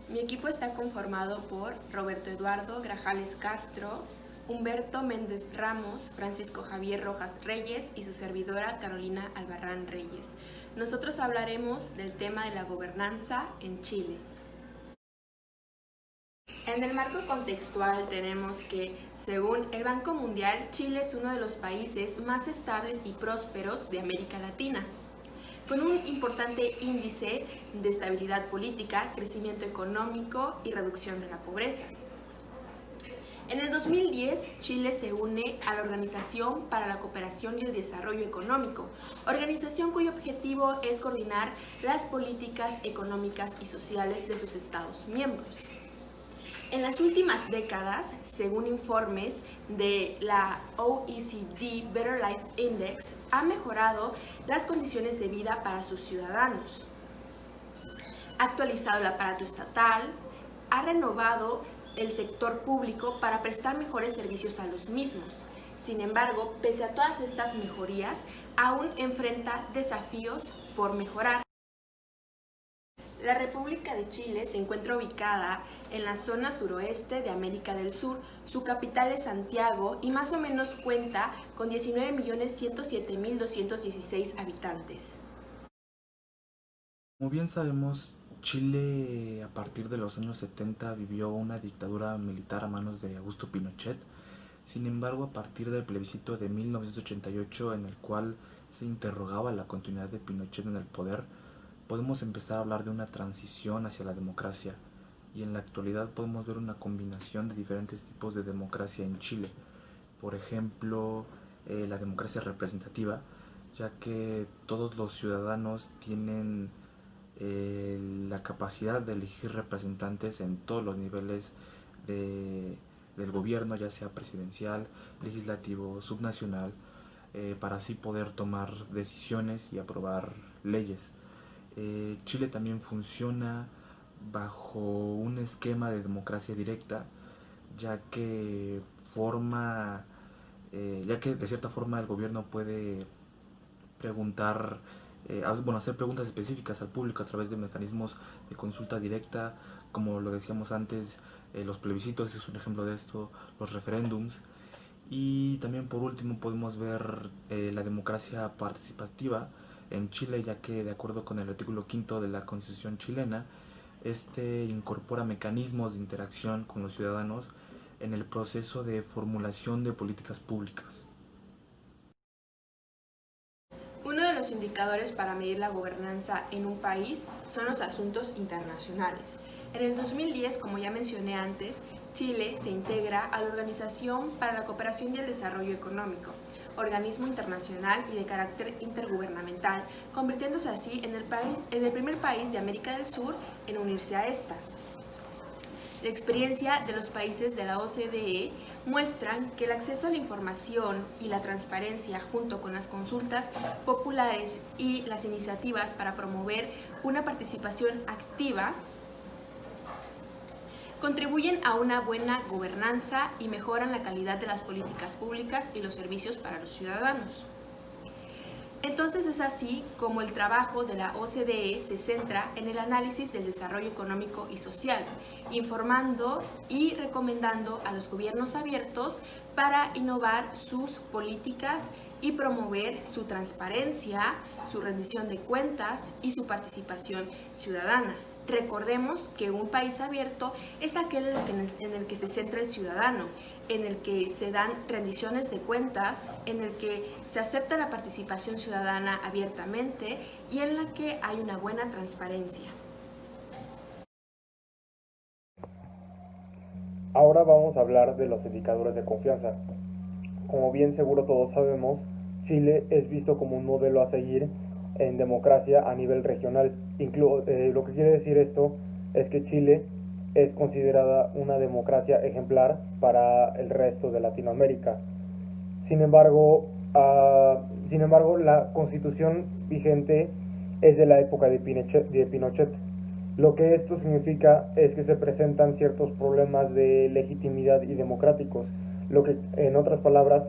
Mi equipo está conformado por Roberto Eduardo Grajales Castro, Humberto Méndez Ramos, Francisco Javier Rojas Reyes y su servidora Carolina Albarrán Reyes. Nosotros hablaremos del tema de la gobernanza en Chile. En el marco contextual tenemos que, según el Banco Mundial, Chile es uno de los países más estables y prósperos de América Latina, con un importante índice de estabilidad política, crecimiento económico y reducción de la pobreza. En el 2010, Chile se une a la Organización para la Cooperación y el Desarrollo Económico, organización cuyo objetivo es coordinar las políticas económicas y sociales de sus Estados miembros. En las últimas décadas, según informes de la OECD Better Life Index, ha mejorado las condiciones de vida para sus ciudadanos. Ha actualizado el aparato estatal, ha renovado el sector público para prestar mejores servicios a los mismos. Sin embargo, pese a todas estas mejorías, aún enfrenta desafíos por mejorar. La República de Chile se encuentra ubicada en la zona suroeste de América del Sur. Su capital es Santiago y más o menos cuenta con 19.107.216 habitantes. Como bien sabemos, Chile a partir de los años 70 vivió una dictadura militar a manos de Augusto Pinochet. Sin embargo, a partir del plebiscito de 1988, en el cual se interrogaba la continuidad de Pinochet en el poder, podemos empezar a hablar de una transición hacia la democracia, y en la actualidad podemos ver una combinación de diferentes tipos de democracia en Chile. Por ejemplo, la democracia representativa, ya que todos los ciudadanos tienen la capacidad de elegir representantes en todos los niveles del gobierno, ya sea presidencial, legislativo, subnacional, para así poder tomar decisiones y aprobar leyes. Chile también funciona bajo un esquema de democracia directa, ya que ya que de cierta forma el gobierno puede preguntar, hacer preguntas específicas al público a través de mecanismos de consulta directa, como lo decíamos antes, los plebiscitos es un ejemplo de esto, los referéndums. Y también por último podemos ver la democracia participativa en Chile, ya que de acuerdo con el artículo 5 de la Constitución chilena, este incorpora mecanismos de interacción con los ciudadanos en el proceso de formulación de políticas públicas. Uno de los indicadores para medir la gobernanza en un país son los asuntos internacionales. En el 2010, como ya mencioné antes, Chile se integra a la Organización para la Cooperación y el Desarrollo Económico, organismo internacional y de carácter intergubernamental, convirtiéndose así en el primer país de América del Sur en unirse a esta. La experiencia de los países de la OCDE muestran que el acceso a la información y la transparencia, junto con las consultas populares y las iniciativas para promover una participación activa, contribuyen a una buena gobernanza y mejoran la calidad de las políticas públicas y los servicios para los ciudadanos. Entonces es así como el trabajo de la OCDE se centra en el análisis del desarrollo económico y social, informando y recomendando a los gobiernos abiertos para innovar sus políticas y promover su transparencia, su rendición de cuentas y su participación ciudadana. Recordemos que un país abierto es aquel en el que se centra el ciudadano, en el que se dan rendiciones de cuentas, en el que se acepta la participación ciudadana abiertamente y en la que hay una buena transparencia. Ahora vamos a hablar de los indicadores de confianza. Como bien seguro todos sabemos, Chile es visto como un modelo a seguir en democracia a nivel regional. Lo que quiere decir esto es que Chile es considerada una democracia ejemplar para el resto de Latinoamérica. Sin embargo, la constitución vigente es de la época de Pinochet. Lo que esto significa es que se presentan ciertos problemas de legitimidad y democráticos. Lo que, en otras palabras,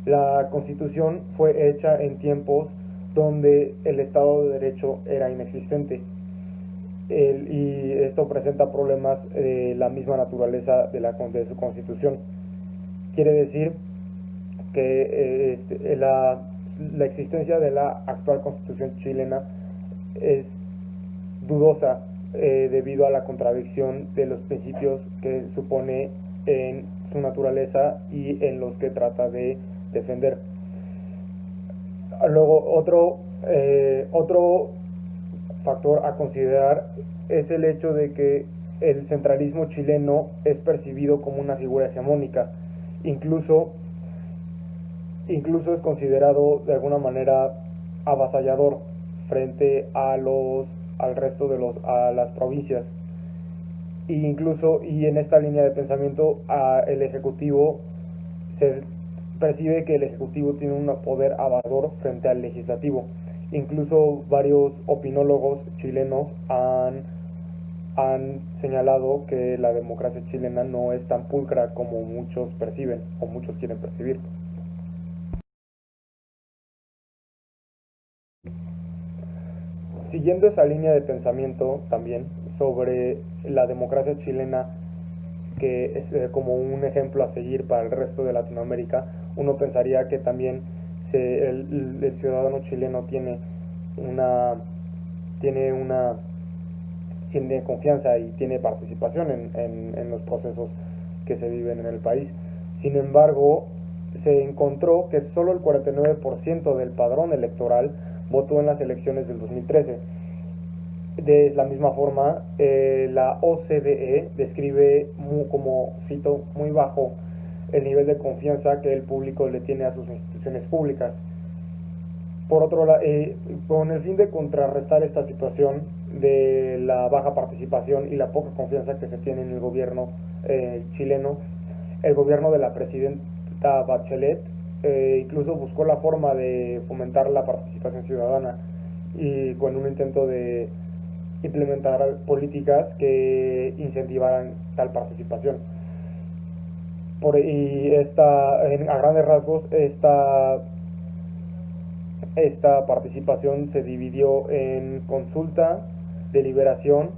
la constitución fue hecha en tiempos donde el Estado de Derecho era inexistente. y esto presenta problemas de la misma naturaleza de su constitución. Quiere decir que la existencia de la actual constitución chilena es dudosa debido a la contradicción de los principios que supone en su naturaleza y en los que trata de defender. Luego, otro factor a considerar es el hecho de que el centralismo chileno es percibido como una figura hegemónica. Incluso es considerado de alguna manera avasallador frente al resto a las provincias. Y en esta línea de pensamiento el ejecutivo se percibe que el ejecutivo tiene un poder avasallador frente al legislativo. Incluso varios opinólogos chilenos han señalado que la democracia chilena no es tan pulcra como muchos perciben o muchos quieren percibir. Siguiendo esa línea de pensamiento también sobre la democracia chilena, que es como un ejemplo a seguir para el resto de Latinoamérica, uno pensaría que también el ciudadano chileno tiene confianza y tiene participación en los procesos que se viven en el país. Sin embargo, se encontró que solo el 49% del padrón electoral votó en las elecciones del 2013. De la misma forma, la OCDE describe como, cito, muy bajo el nivel de confianza que el público le tiene a sus instituciones públicas. Por otro lado, con el fin de contrarrestar esta situación de la baja participación y la poca confianza que se tiene en el gobierno chileno, el gobierno de la presidenta Bachelet incluso buscó la forma de fomentar la participación ciudadana y con un intento de implementar políticas que incentivaran tal participación. A grandes rasgos, esta participación se dividió en consulta, deliberación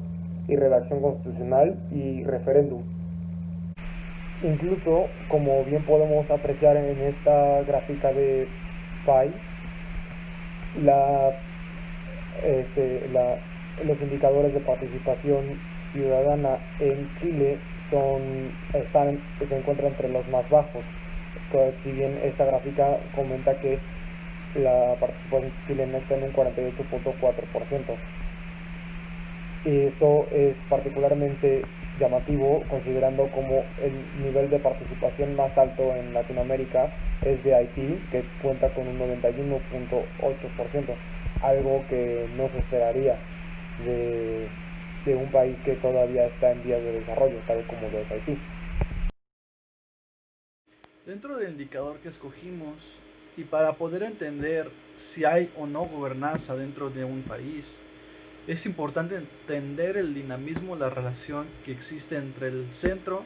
y redacción constitucional y referéndum. Incluso, como bien podemos apreciar en esta gráfica de PAI, los indicadores de participación ciudadana en Chile se encuentran entre los más bajos. Si bien esta gráfica comenta que la participación chilena está en un 48.4%. Y esto es particularmente llamativo considerando como el nivel de participación más alto en Latinoamérica es de Haití, que cuenta con un 91.8%, algo que no se esperaría de un país que todavía está en vías de desarrollo, tal como lo es Haití. Dentro del indicador que escogimos, y para poder entender si hay o no gobernanza dentro de un país, es importante entender el dinamismo, la relación que existe entre el centro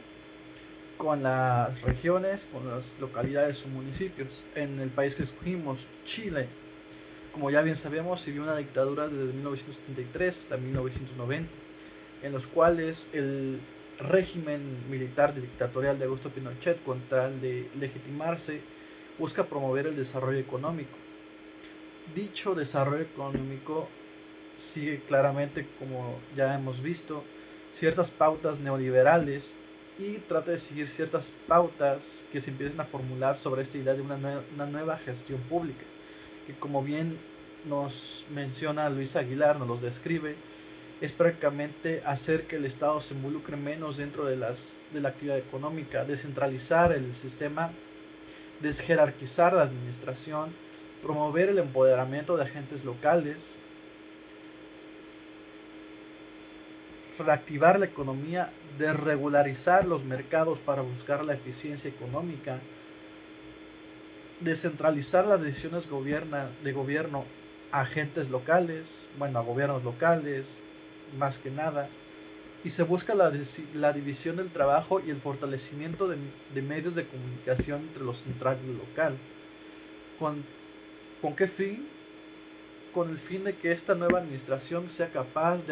con las regiones, con las localidades o municipios. En el país que escogimos, Chile, como ya bien sabemos, vivió una dictadura desde 1973 hasta 1990, en los cuales el régimen militar dictatorial de Augusto Pinochet, con tal de legitimarse, busca promover el desarrollo económico. Dicho desarrollo económico sigue claramente, como ya hemos visto, ciertas pautas neoliberales y trata de seguir ciertas pautas que se empiezan a formular sobre esta idea de una nueva gestión pública, que como bien nos menciona Luis Aguilar, nos los describe, es prácticamente hacer que el Estado se involucre menos dentro de la actividad económica, descentralizar el sistema, desjerarquizar la administración, promover el empoderamiento de agentes locales, reactivar la economía, desregularizar los mercados para buscar la eficiencia económica, descentralizar las decisiones de gobierno a agentes locales, a gobiernos locales, más que nada, y se busca la división del trabajo y el fortalecimiento de medios de comunicación entre lo central y lo local. ¿Con qué fin? Con el fin de que esta nueva administración sea capaz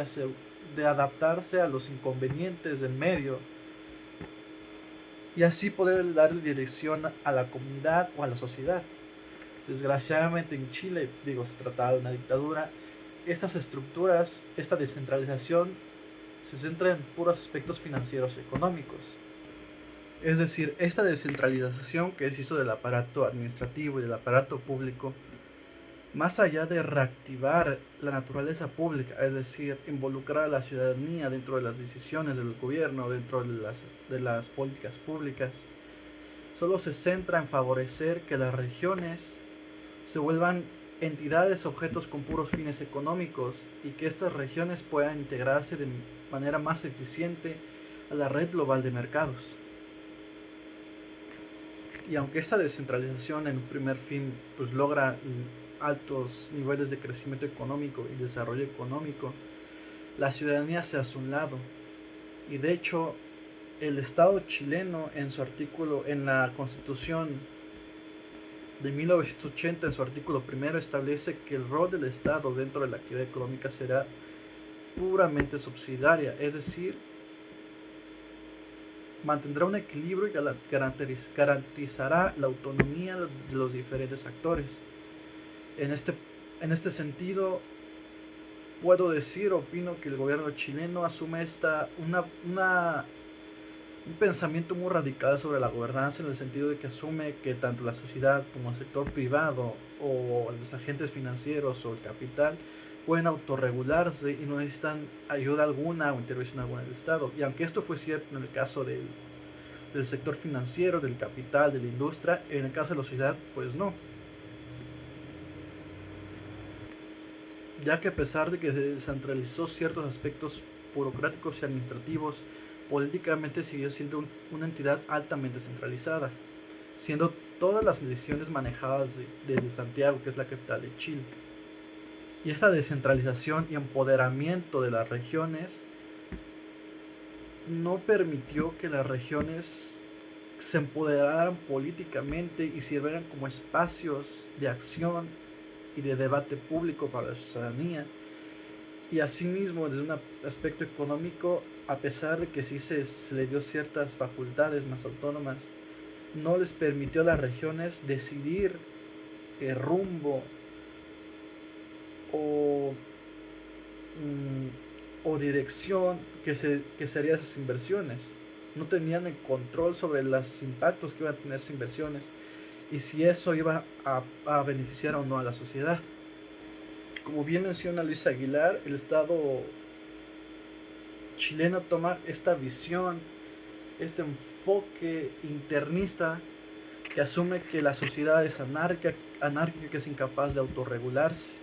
de adaptarse a los inconvenientes del medio y así poder dar dirección a la comunidad o a la sociedad. Desgraciadamente en Chile, se trataba de una dictadura, estas estructuras, esta descentralización se centra en puros aspectos financieros y económicos. Es decir, esta descentralización que se hizo del aparato administrativo y del aparato público, más allá de reactivar la naturaleza pública, es decir, involucrar a la ciudadanía dentro de las decisiones del gobierno, dentro de las políticas públicas, solo se centra en favorecer que las regiones se vuelvan entidades objetos con puros fines económicos y que estas regiones puedan integrarse de manera más eficiente a la red global de mercados. Y aunque esta descentralización en un primer fin logra altos niveles de crecimiento económico y desarrollo económico, la ciudadanía se hace a un lado. Y de hecho, el Estado chileno en la Constitución de 1980, en su artículo primero, establece que el rol del Estado dentro de la actividad económica será puramente subsidiaria, es decir, mantendrá un equilibrio y garantizará la autonomía de los diferentes actores. En este sentido, opino que el gobierno chileno asume un pensamiento muy radical sobre la gobernanza, en el sentido de que asume que tanto la sociedad como el sector privado o los agentes financieros o el capital pueden autorregularse y no necesitan ayuda alguna o intervención alguna del Estado. Y aunque esto fue cierto en el caso del sector financiero, del capital, de la industria, en el caso de la sociedad, pues no. Ya que a pesar de que se descentralizó ciertos aspectos burocráticos y administrativos, políticamente siguió siendo una entidad altamente centralizada, siendo todas las decisiones manejadas desde Santiago, que es la capital de Chile. Y esta descentralización y empoderamiento de las regiones no permitió que las regiones se empoderaran políticamente y sirvieran como espacios de acción y de debate público para la ciudadanía. Y asimismo, desde un aspecto económico, a pesar de que sí se le dio ciertas facultades más autónomas, no les permitió a las regiones decidir el rumbo o dirección que serían esas inversiones. No tenían el control sobre los impactos que iban a tener esas inversiones y si eso iba a beneficiar o no a la sociedad. Como bien menciona Luis Aguilar, el Estado chileno toma esta visión, este enfoque internista que asume que la sociedad es anárquica, que es incapaz de autorregularse.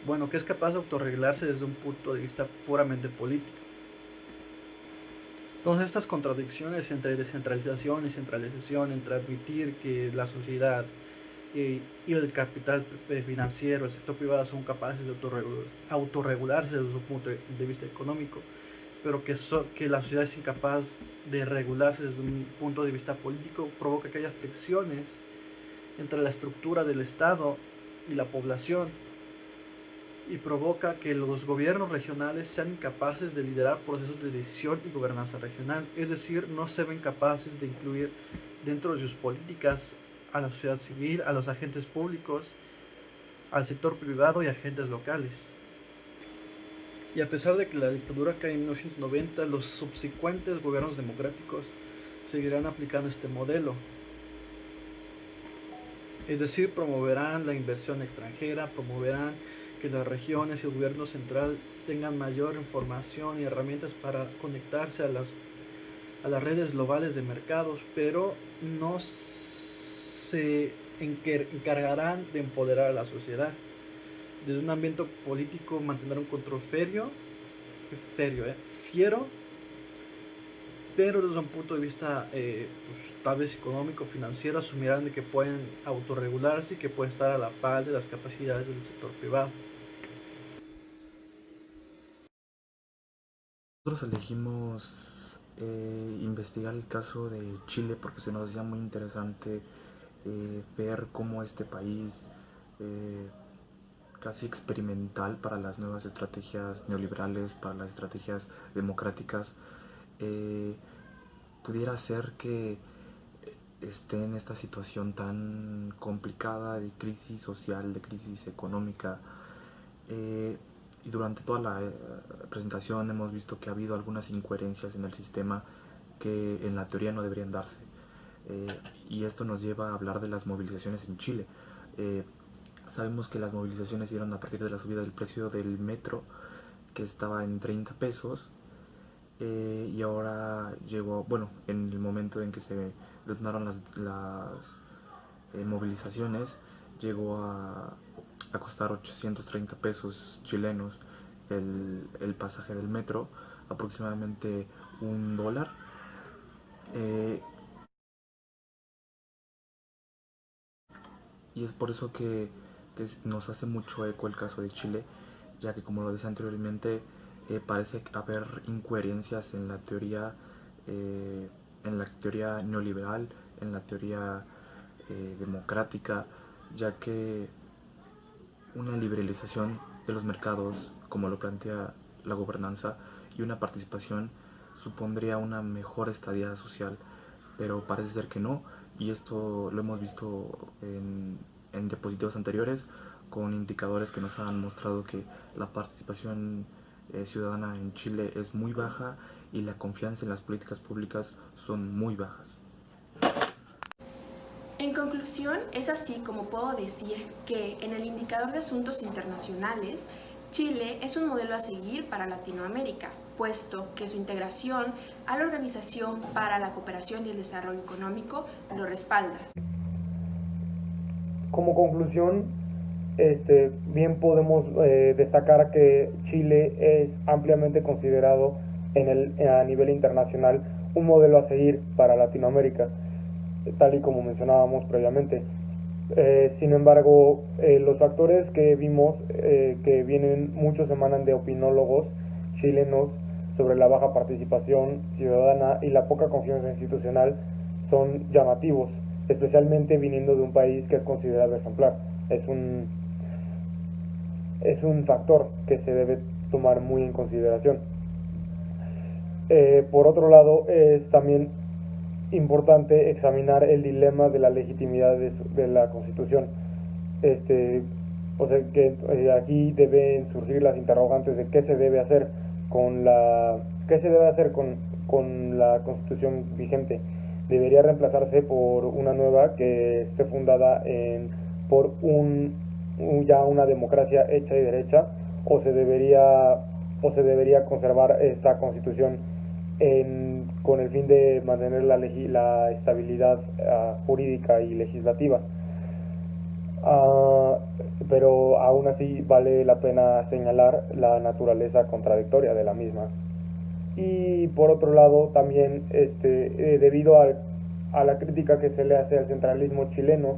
Bueno, que es capaz de autorregularse desde un punto de vista puramente político. Entonces estas contradicciones entre descentralización y centralización, entre admitir que la sociedad y el capital financiero, el sector privado son capaces de autorregularse desde su punto de vista económico, pero que la sociedad es incapaz de regularse desde un punto de vista político, provoca que haya fricciones entre la estructura del Estado y la población y provoca que los gobiernos regionales sean incapaces de liderar procesos de decisión y gobernanza regional, es decir, no se ven capaces de incluir dentro de sus políticas a la sociedad civil, a los agentes públicos, al sector privado y agentes locales. Y a pesar de que la dictadura cae en 1990, los subsecuentes gobiernos democráticos seguirán aplicando este modelo. Es decir, promoverán la inversión extranjera, promoverán que las regiones y el gobierno central tengan mayor información y herramientas para conectarse a las redes globales de mercados, pero no se encargarán de empoderar a la sociedad. Desde un ambiente político mantendrán un control fiero, pero desde un punto de vista tal vez económico, financiero, asumirán de que pueden autorregularse y que pueden estar a la par de las capacidades del sector privado. Nosotros elegimos investigar el caso de Chile porque se nos hacía muy interesante ver cómo este país casi experimental para las nuevas estrategias neoliberales, para las estrategias democráticas, pudiera ser que esté en esta situación tan complicada de crisis social, de crisis económica. Y durante toda la presentación hemos visto que ha habido algunas incoherencias en el sistema que en la teoría no deberían darse. Y esto nos lleva a hablar de las movilizaciones en Chile. Sabemos que las movilizaciones se dieron a partir de la subida del precio del metro, que estaba en 30 pesos, y ahora llegó, bueno, en el momento en que se detonaron las movilizaciones, llegó a costar 830 pesos chilenos el pasaje del metro, aproximadamente $1. Y es por eso que nos hace mucho eco el caso de Chile, ya que, como lo decía anteriormente, parece haber incoherencias en la teoría neoliberal, en la teoría democrática, ya que una liberalización de los mercados, como lo plantea la gobernanza, y una participación supondría una mejor estabilidad social, pero parece ser que no, y esto lo hemos visto en diapositivas anteriores, con indicadores que nos han mostrado que la participación ciudadana en Chile es muy baja y la confianza en las políticas públicas son muy bajas. En conclusión, es así como puedo decir que en el indicador de asuntos internacionales, Chile es un modelo a seguir para Latinoamérica, puesto que su integración a la Organización para la Cooperación y el Desarrollo Económico lo respalda. Como conclusión, bien podemos destacar que Chile es ampliamente considerado a nivel internacional un modelo a seguir para Latinoamérica, tal y como mencionábamos previamente. Sin embargo, los factores que vimos, que muchos emanan de opinólogos chilenos sobre la baja participación ciudadana y la poca confianza institucional, son llamativos, especialmente viniendo de un país que es considerado ejemplar. Es un factor que se debe tomar muy en consideración. Por otro lado, es también importante examinar el dilema de la legitimidad de la Constitución. O sea que aquí deben surgir las interrogantes de qué se debe hacer con la Constitución vigente. Debería reemplazarse por una nueva que esté fundada por ya una democracia hecha y derecha, o se debería conservar esta Constitución con el fin de mantener la estabilidad jurídica y legislativa. Pero aún así vale la pena señalar la naturaleza contradictoria de la misma. Y por otro lado, también debido a la crítica que se le hace al centralismo chileno,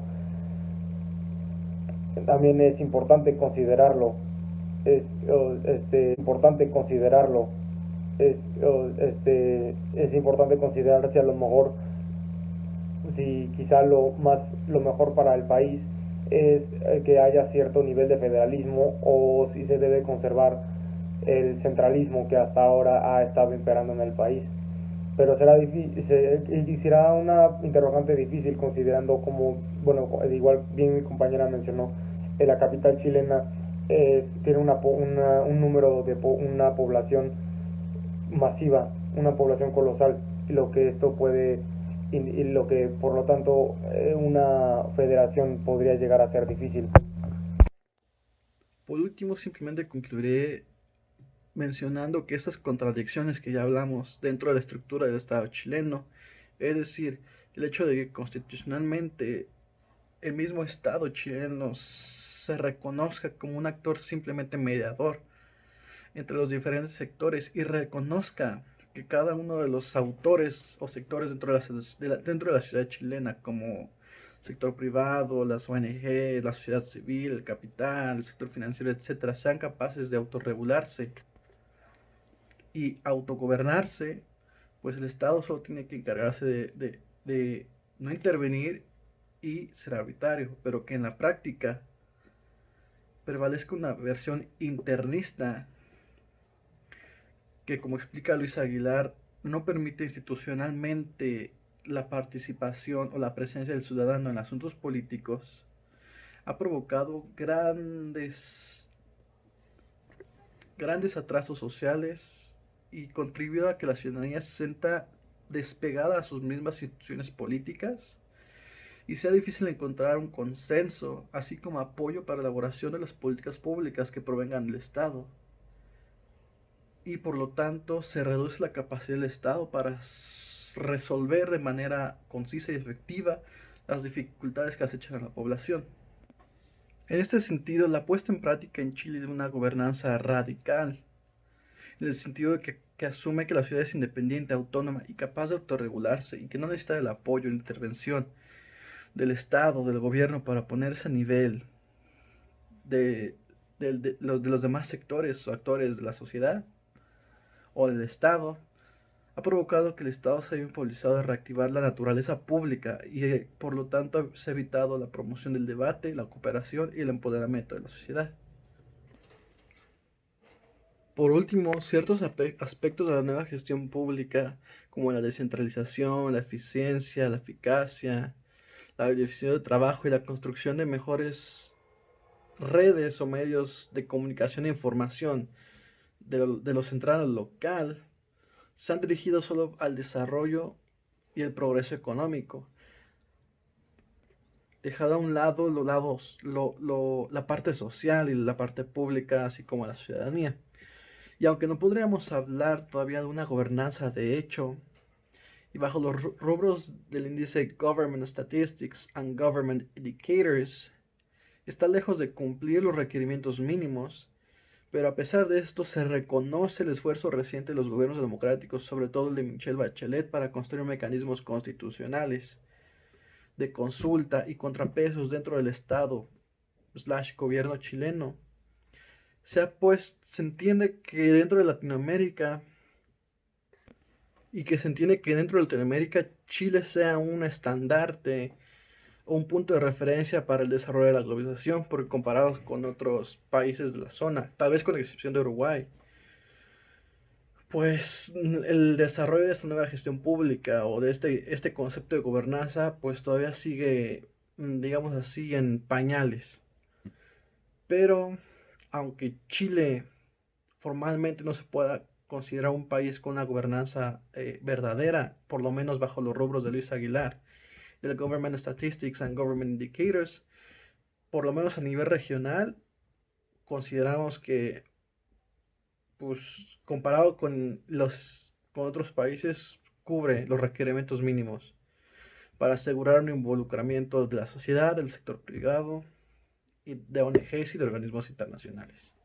también es importante considerarlo. Es importante considerar si a lo mejor, si quizá lo mejor para el país es que haya cierto nivel de federalismo, o si se debe conservar el centralismo que hasta ahora ha estado imperando en el país. Pero será una interrogante difícil, considerando como, bueno, igual bien mi compañera mencionó, la capital chilena tiene un número de una población masiva, una población colosal, lo que esto puede y lo que por lo tanto una federación podría llegar a ser difícil. Por último, simplemente concluiré mencionando que esas contradicciones que ya hablamos dentro de la estructura del Estado chileno, es decir, el hecho de que constitucionalmente el mismo Estado chileno se reconozca como un actor simplemente mediador entre los diferentes sectores y reconozca que cada uno de los autores o sectores dentro de la ciudad chilena, como sector privado, las ONG, la sociedad civil, el capital, el sector financiero, etcétera, sean capaces de autorregularse y autogobernarse, pues el Estado solo tiene que encargarse de no intervenir y ser arbitrario, pero que en la práctica prevalezca una versión internista que, como explica Luis Aguilar, no permite institucionalmente la participación o la presencia del ciudadano en asuntos políticos, ha provocado grandes atrasos sociales y contribuyó a que la ciudadanía se sienta despegada a sus mismas instituciones políticas y sea difícil encontrar un consenso, así como apoyo para la elaboración de las políticas públicas que provengan del Estado. Y por lo tanto se reduce la capacidad del Estado para resolver de manera concisa y efectiva las dificultades que acechan a la población. En este sentido, la puesta en práctica en Chile de una gobernanza radical, en el sentido de que asume que la ciudad es independiente, autónoma y capaz de autorregularse y que no necesita el apoyo y la intervención del Estado, del gobierno para ponerse a nivel de los demás sectores o actores de la sociedad o del Estado, ha provocado que el Estado se haya impulsado a reactivar la naturaleza pública y por lo tanto se ha evitado la promoción del debate, la cooperación y el empoderamiento de la sociedad. Por último, ciertos aspectos de la nueva gestión pública, como la descentralización, la eficiencia, la eficacia, la división de trabajo y la construcción de mejores redes o medios de comunicación e información de lo central al local, se han dirigido solo al desarrollo y el progreso económico, dejado a un lado la parte social y la parte pública, así como la ciudadanía. Y aunque no podríamos hablar todavía de una gobernanza de hecho, y bajo los rubros del índice Government Statistics and Government Indicators, está lejos de cumplir los requerimientos mínimos, pero a pesar de esto se reconoce el esfuerzo reciente de los gobiernos democráticos, sobre todo el de Michelle Bachelet, para construir mecanismos constitucionales de consulta y contrapesos dentro del Estado / gobierno chileno. Se entiende que dentro de Latinoamérica Chile sea un estandarte o un punto de referencia para el desarrollo de la globalización, porque comparados con otros países de la zona, tal vez con la excepción de Uruguay, pues el desarrollo de esta nueva gestión pública o de este concepto de gobernanza, pues todavía sigue, digamos así, en pañales. Pero aunque Chile formalmente no se pueda considerar un país con una gobernanza verdadera, por lo menos bajo los rubros de Luis Aguilar, del Government Statistics and Government Indicators, por lo menos a nivel regional, consideramos que, pues, comparado con otros países, cubre los requerimientos mínimos para asegurar un involucramiento de la sociedad, del sector privado, y de ONGs y de organismos internacionales.